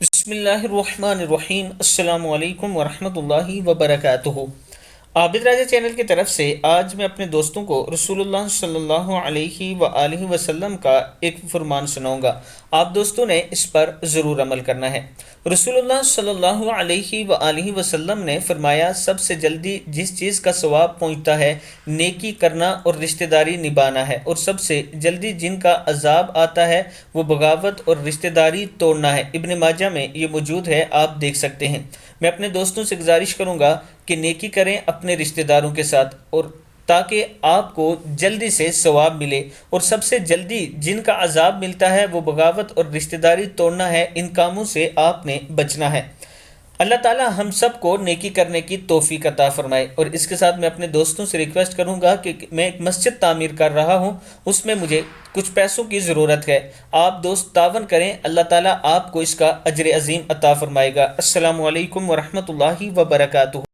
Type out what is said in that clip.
بسم اللہ الرحمن الرحیم، السلام علیکم ورحمۃ اللہ وبرکاتہ۔ عابد راجہ چینل کی طرف سے آج میں اپنے دوستوں کو رسول اللہ صلی اللہ علیہ وآلہ وسلم کا ایک فرمان سناؤں گا۔ آپ دوستوں نے اس پر ضرور عمل کرنا ہے۔ رسول اللہ صلی اللہ علیہ وآلہ وسلم نے فرمایا، سب سے جلدی جس چیز کا ثواب پہنچتا ہے نیکی کرنا اور رشتہ داری نبھانا ہے، اور سب سے جلدی جن کا عذاب آتا ہے وہ بغاوت اور رشتہ داری توڑنا ہے۔ ابن ماجہ میں یہ موجود ہے، آپ دیکھ سکتے ہیں۔ میں اپنے دوستوں سے گزارش کروں گا کہ نیکی کریں اپنے رشتہ داروں کے ساتھ، اور تاکہ آپ کو جلدی سے ثواب ملے، اور سب سے جلدی جن کا عذاب ملتا ہے وہ بغاوت اور رشتہ داری توڑنا ہے۔ ان کاموں سے آپ نے بچنا ہے۔ اللہ تعالی ہم سب کو نیکی کرنے کی توفیق عطا فرمائے۔ اور اس کے ساتھ میں اپنے دوستوں سے ریکویسٹ کروں گا کہ میں ایک مسجد تعمیر کر رہا ہوں، اس میں مجھے کچھ پیسوں کی ضرورت ہے۔ آپ دوست تعاون کریں، اللہ تعالی آپ کو اس کا اجر عظیم عطا فرمائے گا۔ السلام علیکم ورحمۃ اللہ وبرکاتہ۔